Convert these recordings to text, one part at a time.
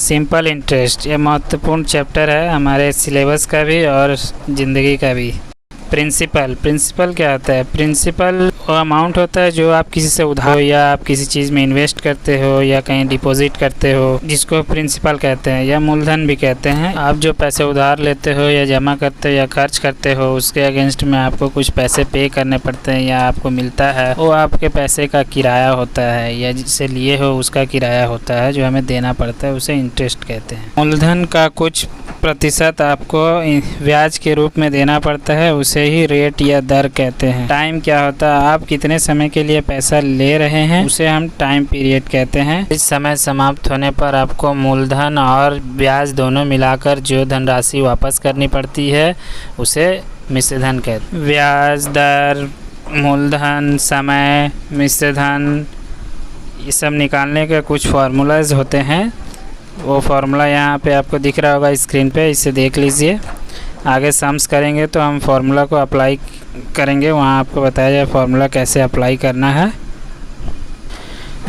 Simple interest, ये महत्वपूर्ण chapter है हमारे सिलेबस का भी और ज़िंदगी का भी। प्रिंसिपल क्या होता है? प्रिंसिपल वो अमाउंट होता है जो आप किसी से उधार हो या आप किसी चीज़ में इन्वेस्ट करते हो या कहीं डिपॉजिट करते हो, जिसको प्रिंसिपल कहते हैं या मूलधन भी कहते हैं। आप जो पैसे उधार लेते हो या जमा करते हो या खर्च करते हो, उसके अगेंस्ट में आपको कुछ पैसे पे करने पड़ते हैं या आपको मिलता है, वो आपके पैसे का किराया होता है या जिससे लिए हो उसका किराया होता है जो हमें देना पड़ता है, उसे इंटरेस्ट कहते हैं। मूलधन का कुछ प्रतिशत आपको ब्याज के रूप में देना पड़ता है, उसे ही रेट या दर कहते हैं। टाइम क्या होता है? आप कितने समय के लिए पैसा ले रहे हैं, उसे हम टाइम पीरियड कहते हैं। इस समय समाप्त होने पर आपको मूलधन और ब्याज दोनों मिलाकर जो धनराशि वापस करनी पड़ती है, उसे मिश्र धन कहते हैं। ब्याज दर, मूलधन, समय, मिश्र धन, ये सब निकालने के कुछ फार्मूलाज होते हैं। वो फार्मूला यहाँ पे आपको दिख रहा होगा स्क्रीन पे, इसे देख लीजिए। आगे सम्स करेंगे तो हम फार्मूला को अप्लाई करेंगे, वहाँ आपको बताया जाए फार्मूला कैसे अप्लाई करना है।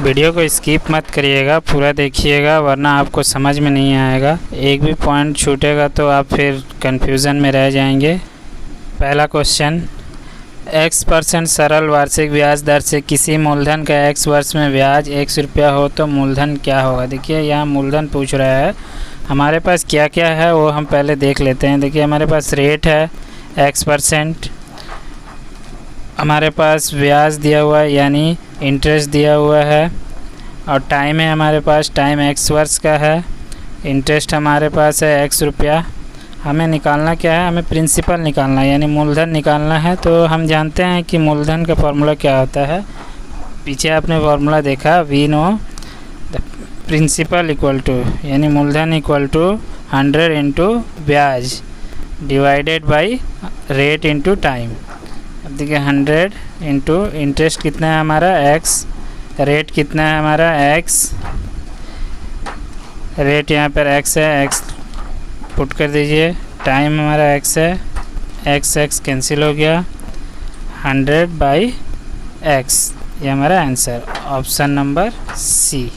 वीडियो को स्किप मत करिएगा, पूरा देखिएगा, वरना आपको समझ में नहीं आएगा। एक भी पॉइंट छूटेगा तो आप फिर कन्फ्यूज़न में रह जाएंगे। पहला क्वेश्चन, x% सरल वार्षिक ब्याज दर से किसी मूलधन का x वर्ष में ब्याज 100 रुपया हो तो मूलधन क्या होगा? देखिए यहाँ मूलधन पूछ रहा है, हमारे पास क्या क्या है वो हम पहले देख लेते हैं। देखिए हमारे पास रेट है x%, हमारे पास ब्याज दिया हुआ है यानी इंटरेस्ट दिया हुआ है, और टाइम है हमारे पास, टाइम x वर्ष का है, इंटरेस्ट हमारे पास है 100 रुपया। हमें निकालना क्या है? हमें प्रिंसिपल निकालना है यानी मूलधन निकालना है। तो हम जानते हैं कि मूलधन का फार्मूला क्या होता है। पीछे आपने फार्मूला देखा, we know the principal equal to यानी मूलधन इक्वल टू 100 इंटू ब्याज divided by rate into time. अब देखिए 100 इंटू इंटरेस्ट कितना है हमारा x, रेट कितना है हमारा x, रेट यहाँ पर x है, x पुट कर दीजिए, टाइम हमारा x है, x कैंसिल हो गया, 100 बाई x, ये हमारा आंसर, ऑप्शन नंबर सी।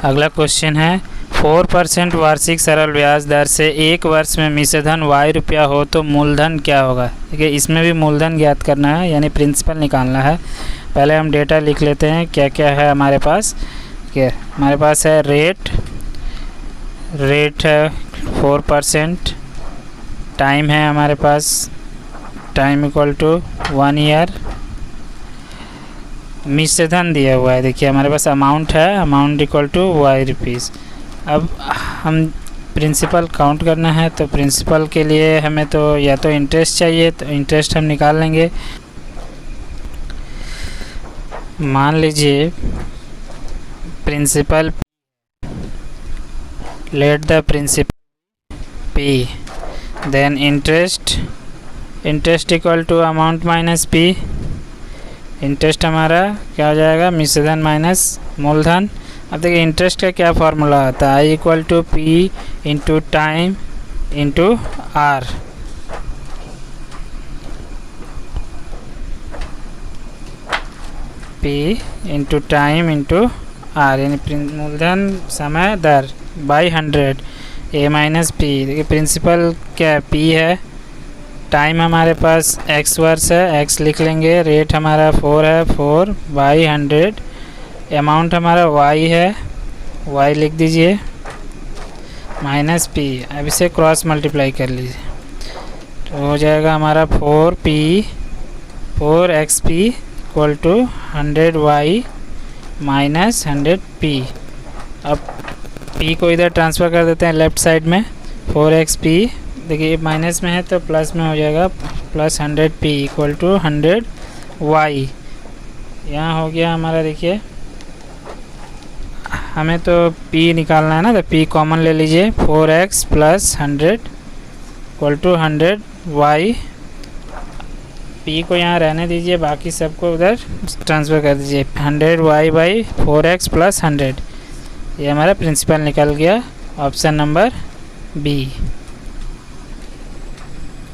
अगला क्वेश्चन है, 4% वार्षिक सरल ब्याज दर से एक वर्ष में मिश्रधन y रुपया हो तो मूलधन क्या होगा? देखिए इसमें भी मूलधन ज्ञात करना है यानी प्रिंसिपल निकालना है। पहले हम डेटा लिख लेते हैं क्या क्या है हमारे पास। हमारे पास है रेट है 4%, टाइम है हमारे पास, टाइम इक्वल टू 1 ईयर, मिश्रधन दिया हुआ है, देखिए हमारे पास अमाउंट है, amount equal to y rupees. अब हम प्रिंसिपल काउंट करना है तो प्रिंसिपल के लिए हमें तो या तो इंटरेस्ट चाहिए, तो इंटरेस्ट हम निकाल लेंगे। मान लीजिए principal, let the principal p, then interest equal to amount minus p, interest हमारा क्या हो जाएगा? मिश्रधन माइनस मूलधन। अब देखिए इंटरेस्ट का क्या फार्मूला आता है, i equal to P into time into R. p into time into R यानी मूलधन समय दर बाई 100 a माइनस पी। देखिए प्रिंसिपल क्या p है, टाइम हमारे पास x वर्ष है, x लिख लेंगे, रेट हमारा 4 है, 4 बाई 100, अमाउंट हमारा y है, y लिख दीजिए, माइनस p। अब इसे क्रॉस मल्टीप्लाई कर लीजिए तो हो जाएगा हमारा 4xp equal to 100y minus 100p। अब p को इधर ट्रांसफ़र कर देते हैं लेफ़्ट साइड में, 4xp, देखिए माइनस में है तो प्लस में हो जाएगा, plus 100p equal to 100y। यहाँ हो गया हमारा, देखिए हमें तो p निकालना है ना, तो p कॉमन ले लीजिए, 4x plus 100 equal to 100y। p को यहाँ रहने दीजिए, बाकी सबको उधर ट्रांसफ़र कर दीजिए, 100y बाई 4x प्लस 100, ये हमारा प्रिंसिपल निकल गया, ऑप्शन नंबर बी।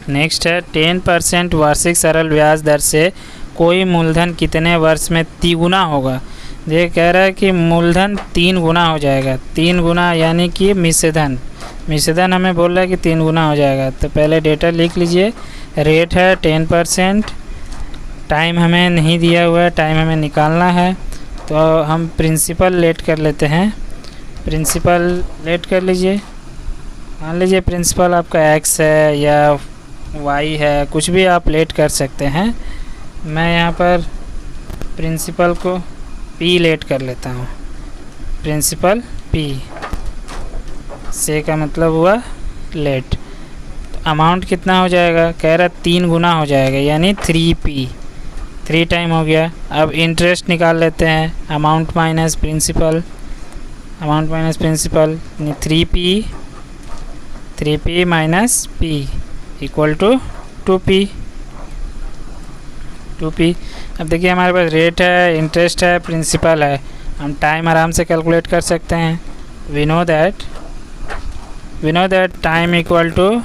नेक्स्ट है 10% वार्षिक सरल ब्याज दर से कोई मूलधन कितने वर्ष में तिगुना होगा? ये कह रहा है कि मूलधन 3 गुना हो जाएगा, 3 गुना यानी कि मिश्रधन हमें बोल रहा है कि 3 गुना हो जाएगा। तो पहले डेटा लिख लीजिए। रेट है 10%, टाइम हमें नहीं दिया हुआ है, टाइम हमें निकालना है। तो हम प्रिंसिपल लेट कर लेते हैं, प्रिंसिपल लेट कर लीजिए। मान लीजिए प्रिंसिपल आपका x है या y है, कुछ भी आप लेट कर सकते हैं। मैं यहाँ पर प्रिंसिपल को p लेट कर लेता हूँ, प्रिंसिपल p से का मतलब हुआ लेट। तो अमाउंट कितना हो जाएगा, कह रहा 3 गुना हो जाएगा यानी 3p, 3 टाइम हो गया। अब इंटरेस्ट निकाल लेते हैं, amount minus principal, amount minus principal 3p minus p equal to 2p। अब देखिए हमारे पास रेट है, इंटरेस्ट है, प्रिंसिपल है, हम टाइम आराम से कैलकुलेट कर सकते हैं। We know that time equal to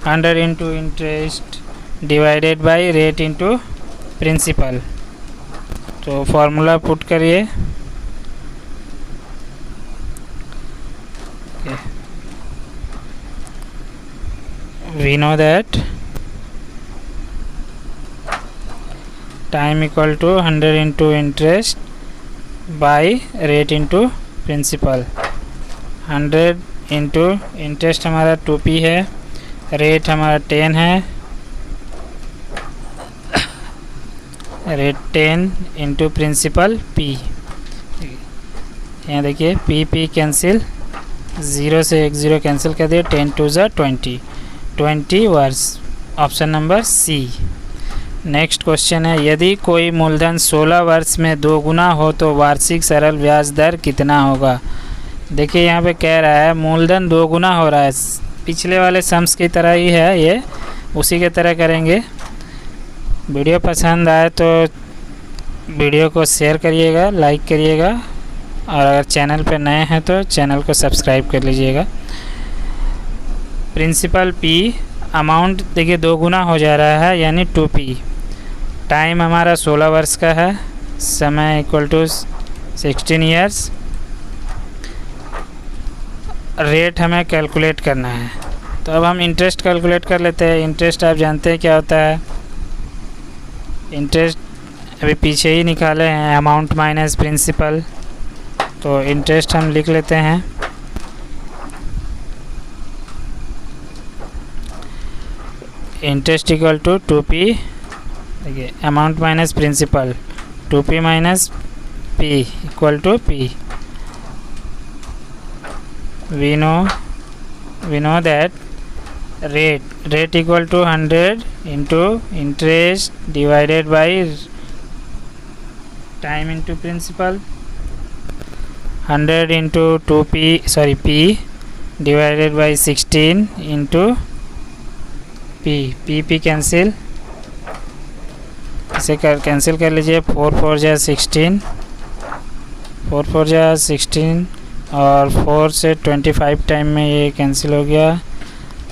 100 into interest divided by rate into principal. तो फॉर्मूला पुट करिए। We know that time equal to 100 into interest by rate into principal. 100 into interest हमारा 2p है, rate हमारा 10 है, rate 10 into principal p। यहाँ देखिए p cancel, 0 से 1 0 cancel कर दिए, 10 2 ज़ा 20 वर्ष, option number C. Next question है, यदि कोई मूलधन 16 वर्ष में 2 गुना हो तो वार्षिक सरल ब्याज दर कितना होगा। देखिए यहाँ पे कह रहा है मूलधन 2 गुना हो रहा है, पिछले वाले सम्स की तरह ही है, ये उसी के तरह करेंगे। वीडियो पसंद आए तो वीडियो को शेयर करिएगा, लाइक करिएगा, और अगर चैनल पर नए हैं तो चैनल को सब्सक्राइब कर लीजिएगा। प्रिंसिपल p, अमाउंट देखिए 2 गुना हो जा रहा है यानी 2p, टाइम हमारा 16 वर्ष का है, समय इक्वल टू 16 ईयर्स, रेट हमें कैलकुलेट करना है। तो अब हम इंटरेस्ट कैलकुलेट कर लेते हैं। इंटरेस्ट आप जानते हैं क्या होता है, इंटरेस्ट अभी पीछे ही निकाले हैं, अमाउंट माइनस प्रिंसिपल। तो इंटरेस्ट हम लिख लेते हैं, इंटरेस्ट इक्वल टू 2p, देखिए amount minus principal 2p minus p equal to p। We know that rate equal to 100 into interest divided by time into principal, 100 into p divided by 16 into p cancel, इसे cancel कर लीजिए। 4 4 जा 16, 4 4 जा 16 और 4 से 25 time में ये cancel हो गया।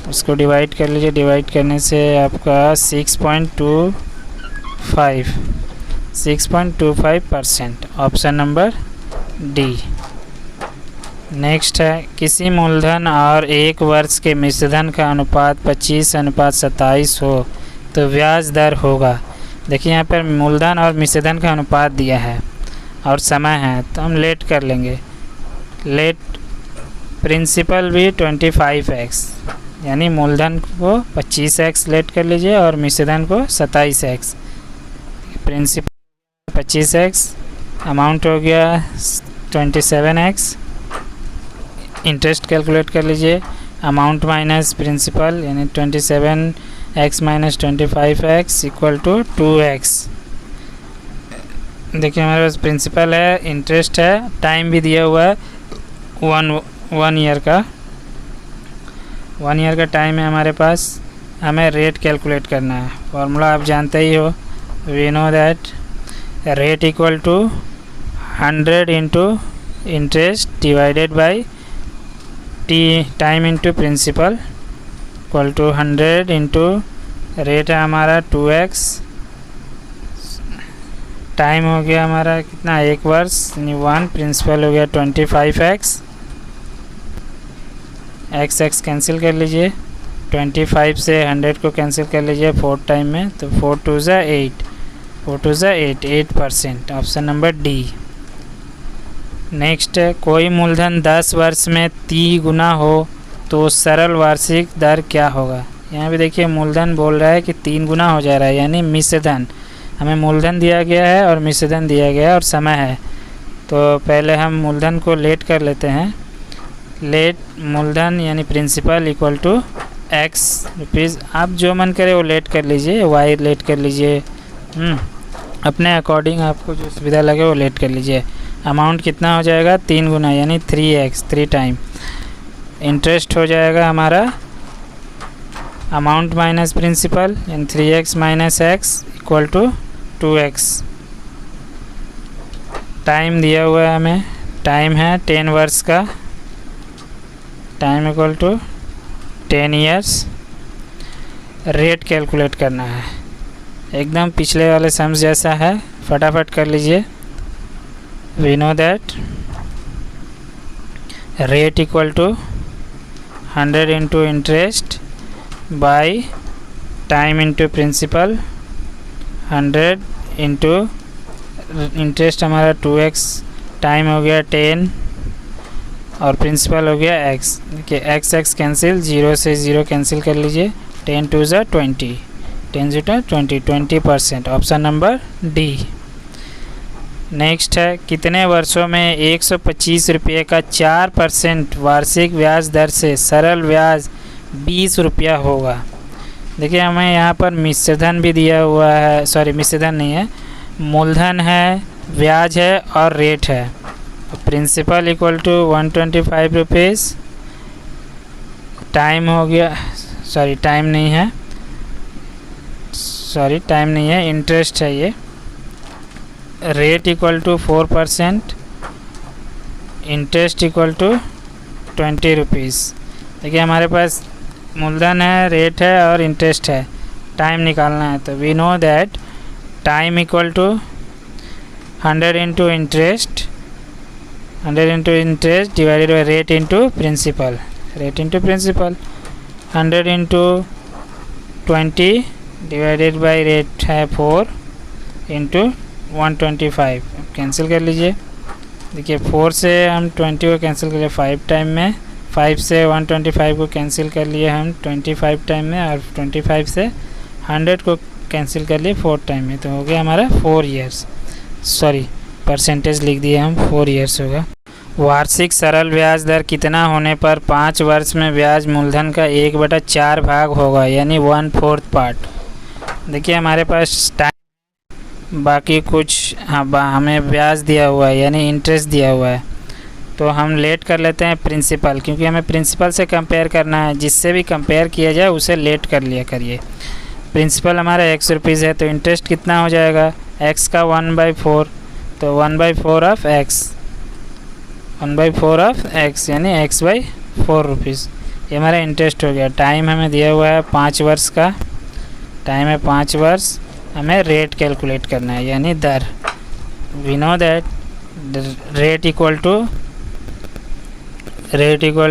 उसको डिवाइड कर लीजिए, डिवाइड करने से आपका 6.25%, ऑप्शन नंबर डी। नेक्स्ट है, किसी मूलधन और 1 वर्ष के मिश्रधन का अनुपात 25:27 हो तो ब्याज दर होगा। देखिए यहाँ पर मूलधन और मिश्रधन का अनुपात दिया है और समय है, तो हम लेट कर लेंगे। लेट प्रिंसिपल भी 25x, यानी मूलधन को 25x लेट कर लीजिए और मिश्रधन को 27x। प्रिंसिपल 25x, अमाउंट हो गया 27x। इंटरेस्ट कैलकुलेट कर लीजिए, अमाउंट माइनस प्रिंसिपल यानी 27x minus 25x equal to 2x। देखिए हमारे पास प्रिंसिपल है, इंटरेस्ट है, टाइम भी दिया हुआ है 1 ईयर का, 1 ईयर का टाइम है हमारे पास। हमें रेट कैलकुलेट करना है, फॉर्मूला आप जानते ही हो। We know that rate equal to 100 into interest divided by time into principal equal to 100 into rate है हमारा 2x टाइम हो गया हमारा कितना, 1 वर्ष यानी 1, प्रिंसिपल हो गया 25x, x कैंसिल कर लीजिए, 25 से 100 को कैंसिल कर लीजिए 4 टाइम में, तो 4 2 ज़ा 8, 4 2 ज़ा 8, 8%, ऑप्शन नंबर डी। नेक्स्ट है, कोई मूलधन 10 वर्ष में 3 गुना हो तो सरल वार्षिक दर क्या होगा। यहाँ पे देखिए मूलधन बोल रहा है कि 3 गुना हो जा रहा है, यानी मिश्र धन। हमें मूलधन दिया गया है और मिश्र धन दिया गया है और समय है। तो पहले हम मूलधन को लेट कर लेते हैं। लेट मूलधन यानी principal equal to x rupees, आप जो मन करे वो लेट कर लीजिए, y लेट कर लीजिए, अपने अकॉर्डिंग आपको जो सुविधा लगे वो लेट कर लीजिए। अमाउंट कितना हो जाएगा, 3 गुना यानी 3x, 3 टाइम। इंटरेस्ट हो जाएगा हमारा अमाउंट माइनस प्रिंसिपल यानी 3x minus x equal to 2x। Time दिया हुआ है हमें, टाइम है 10 वर्ष का, time equal to 10 years. Rate calculate करना है, एकदम पिछले वाले सम्स जैसा है, फटाफट कर लीजिए। We know that rate equal to 100 into interest by time into principal, 100 into interest हमारा 2x, टाइम हो गया 10 और प्रिंसिपल हो गया x। देखिए x कैंसिल, 0 से 0 कैंसिल कर लीजिए, 10 2 ज़ा 20, 10 ज़ा 20, 20%, ऑप्शन नंबर डी। नेक्स्ट है, कितने वर्षों में 125 रुपये का 4% वार्षिक ब्याज दर से सरल ब्याज 20 रुपया होगा। देखिए हमें यहाँ पर मिश्रधन भी दिया हुआ है, सॉरी मिश्रधन नहीं है, मूलधन है, ब्याज है और रेट है। Principal equal to 125 rupees, time हो गया, सॉरी टाइम नहीं है, इंटरेस्ट है ये। Rate equal to 4%, interest equal to 20 rupees. देखिए हमारे पास मूलधन है, रेट है और इंटरेस्ट है, टाइम निकालना है। तो we know that time equal to 100 into interest, 100 into interest divided by rate into principal, rate into principal, 100 into 20 divided by rate है 4 इंटू 125, कैंसिल कर लीजिए। देखिए 4 से हम 20 को कैंसिल कर लिए 5 टाइम में, 5 से 125 को कैंसिल कर लिए हम 25 टाइम में, और 25 से 100 को कैंसिल कर लिए 4 टाइम में। तो हो गया हमारा 4 ईयर्स, सॉरी परसेंटेज लिख दिए हम, 4 ईयर्स होगा। वार्षिक सरल ब्याज दर कितना होने पर 5 वर्ष में ब्याज मूलधन का 1/4 भाग होगा, यानी 1/4 पार्ट। देखिए हमारे पास टाइम, बाकी कुछ हमें ब्याज दिया हुआ है यानी इंटरेस्ट दिया हुआ है, तो हम लेट कर लेते हैं प्रिंसिपल, क्योंकि हमें प्रिंसिपल से कंपेयर करना है, जिससे भी कंपेयर किया जाए उसे लेट कर लिया करिए। प्रिंसिपल हमारा x रुपीज़ है, तो इंटरेस्ट कितना हो जाएगा, x का 1/4, तो 1/4 ऑफ x, 1/4 ऑफ x यानी x/4 रुपीज़, ये हमारा इंटरेस्ट हो गया। टाइम हमें दिया हुआ है 5 वर्ष का, टाइम है 5 वर्ष, हमें रेट कैलकुलेट करना है यानी दर। We know that rate equal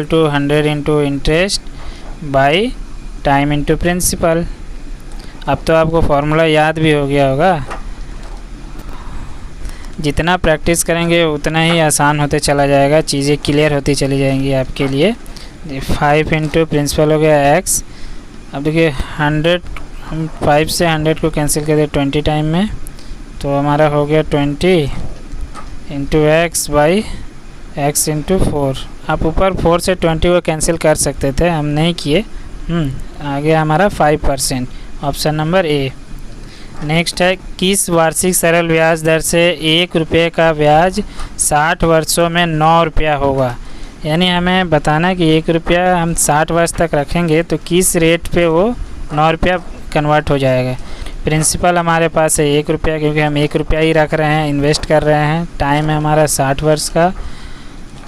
to 100 into interest by time into principal. अब तो आपको फॉर्मूला याद भी हो गया होगा, जितना प्रैक्टिस करेंगे उतना ही आसान होते चला जाएगा, चीज़ें क्लियर होती चली जाएंगी आपके लिए। 5 इंटू प्रिंसिपल हो गया x। अब देखिए 100, हम 5 से 100 को कैंसिल कर दें 20 टाइम में, तो हमारा हो गया 20 into x by x into 4। आप ऊपर 4 से 20 को कैंसिल कर सकते थे, हम नहीं किए। आगे हमारा 5%, ऑप्शन नंबर ए। नेक्स्ट है, किस वार्षिक सरल ब्याज दर से 1 रुपये का ब्याज 60 वर्षों में 9 रुपया होगा। यानी हमें बताना कि 1 रुपया हम 60 वर्ष तक रखेंगे तो किस रेट पे वो 9 रुपया कन्वर्ट हो जाएगा। प्रिंसिपल हमारे पास है 1 रुपया, क्योंकि हम 1 रुपया ही रख रहे हैं, इन्वेस्ट कर रहे हैं। टाइम है हमारा 60 वर्ष का,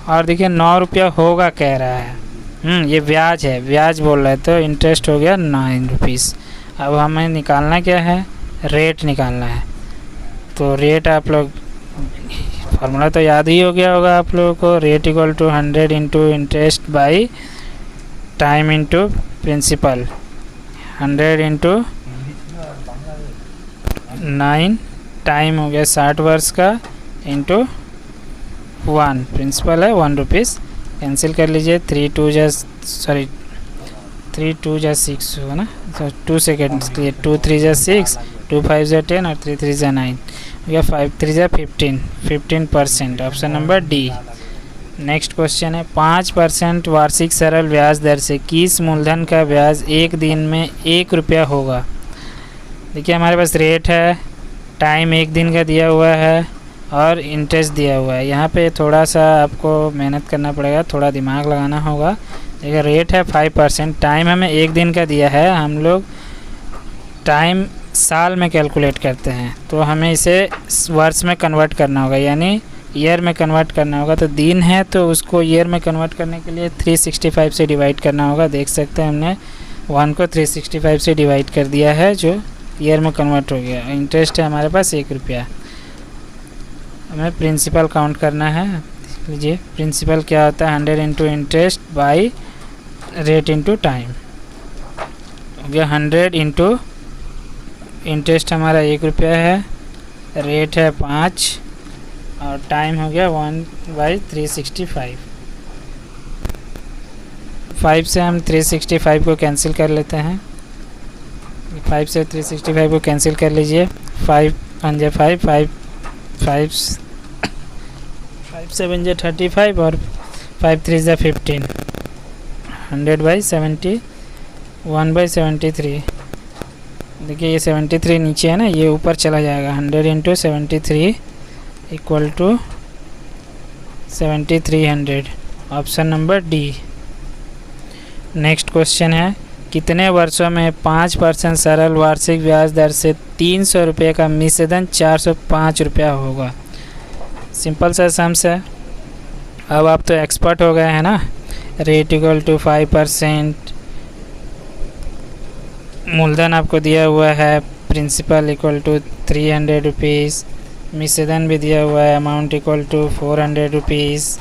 और देखिए 9 रुपया होगा कह रहा है। ये ब्याज है, ब्याज बोल रहा है, तो इंटरेस्ट हो गया 9 रुपीज़। अब हमें निकालना क्या है, रेट निकालना है। तो रेट आप लोग फार्मूला तो याद ही हो गया होगा आप लोगों को। Rate equal to 100 into interest by time into principal. 100 into 9 time हो गया 60 वर्ष का इंटू 1 प्रिंसिपल है 1 रुपीज़। कैंसिल कर लीजिए। 3 2 जा 6 होगा ना, 2 सेकेंड्स के लिए। 2 3 जा 6, 2 5 जा 10 और 3 3 जा 9 या 5 3 जा 15%। Option number D. Next question है 5% वार्षिक सरल ब्याज दर से किस मूलधन का ब्याज एक दिन में 1 रुपया होगा। देखिए हमारे पास रेट है, टाइम 1 दिन का दिया हुआ है और इंटरेस्ट दिया हुआ है। यहाँ पे थोड़ा सा आपको मेहनत करना पड़ेगा, थोड़ा दिमाग लगाना होगा। देखिए रेट है 5%, टाइम हमें 1 दिन का दिया है। हम लोग टाइम साल में कैलकुलेट करते हैं, तो हमें इसे वर्ष में कन्वर्ट करना होगा, यानी ईयर में कन्वर्ट करना होगा। तो दिन है तो उसको ईयर में कन्वर्ट करने के लिए 365 से डिवाइड करना होगा। देख सकते हैं हमने 1 को 365 से डिवाइड कर दिया है, जो ईयर में कन्वर्ट हो गया। इंटरेस्ट है हमारे पास 1 रुपया। हमें प्रिंसिपल काउंट करना है। लीजिए प्रिंसिपल क्या होता है, 100 into interest by rate into time हो गया। 100 इंटू इंटरेस्ट हमारा 1 रुपया है, रेट है 5 और टाइम हो गया 1/365। 5 से हम 365 को कैंसिल कर लेते हैं। 5 से 365 को कैंसिल कर लीजिए। 5 1 जा 5, 5 7 जा 35 और 5 3 जा 15। 100/70 1/73। देखिए ये 73 नीचे है ना, ये ऊपर चला जाएगा। 100 into 73 equal to 7300। Option number D. Next question है कितने वर्षों में 5% सरल वार्षिक ब्याज दर से 300 रुपये का मिश्रधन 405 रुपया होगा। सिंपल सा सम्स है। अब आप तो एक्सपर्ट हो गए हैं ना। रेट इक्वल टू 5%, मूलधन आपको दिया हुआ है, प्रिंसिपल इक्वल टू 300 रुपीज़, मिश्रधन भी दिया हुआ है, अमाउंट इक्वल टू 400 रुपीज़।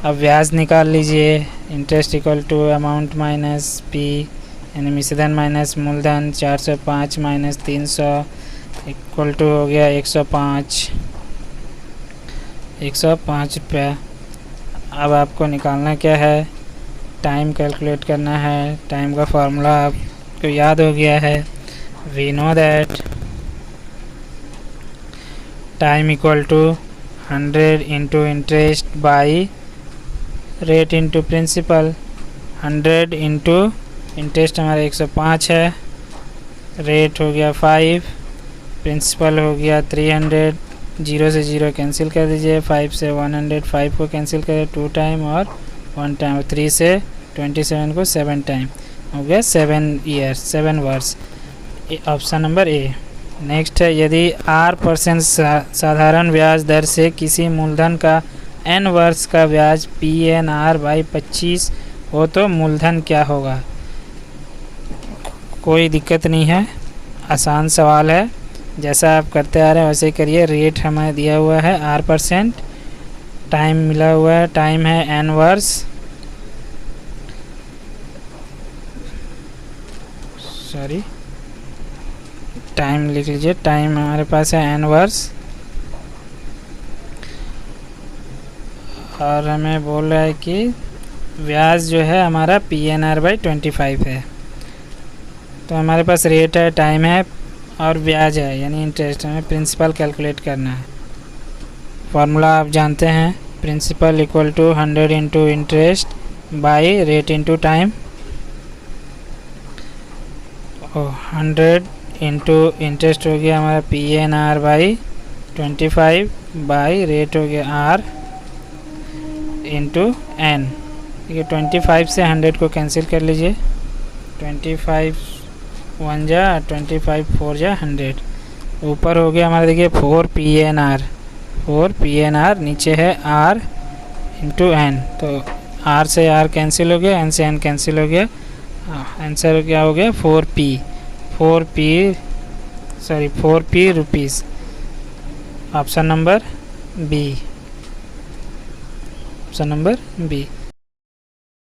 अब ब्याज निकाल लीजिए। Interest equal to amount minus P, यानी मिश्रधन माइनस मूलधन। 405 माइनस 300 इक्वल टू हो गया 105 रुपया। अब आपको निकालना क्या है, टाइम कैलकुलेट करना है। टाइम का फार्मूला आपको याद हो गया है। We know that time equal to 100 into interest by rate into principal. 100 into interest हमारा 105 है, रेट हो गया 5, प्रिंसिपल हो गया 300। 0 से 0 कैंसिल कर दीजिए। 5 से 105 को कैंसिल करें 2 टाइम और 1 टाइम। 3 से 27 को 7 टाइम हो गया 7 ईयर 7 वर्ष। Option number A. नेक्स्ट है यदि R% साधारण ब्याज दर से किसी मूलधन का n वर्ष का ब्याज PNR/25 हो तो मूलधन क्या होगा। कोई दिक्कत नहीं है, आसान सवाल है। जैसा आप करते आ रहे हैं वैसे ही करिए। रेट हमें दिया हुआ है R%, टाइम मिला हुआ है, टाइम है n वर्ष, सॉरी टाइम लिख लीजिए। टाइम हमारे पास है n वर्ष और हमें बोल रहा है कि ब्याज जो है हमारा PNR/25 है। तो हमारे पास रेट है, टाइम है और ब्याज है, यानी इंटरेस्ट। हमें प्रिंसिपल कैलकुलेट करना है। फार्मूला आप जानते हैं, principal equal to 100 into interest by rate into time. 100 into interest हो गया हमारा PNR/25 बाई रेट हो गया R इंटू N। ठीक है, 25 से 100 को कैंसिल कर लीजिए। 25 1 जा 25 4 जा 100। ऊपर हो गया हमारा देखिए 4 PNR, नीचे है R इंटू N। तो R से R कैंसिल हो गया, N से N कैंसिल हो गया। आंसर क्या हो गया 4P rupees. Option number B, option number B.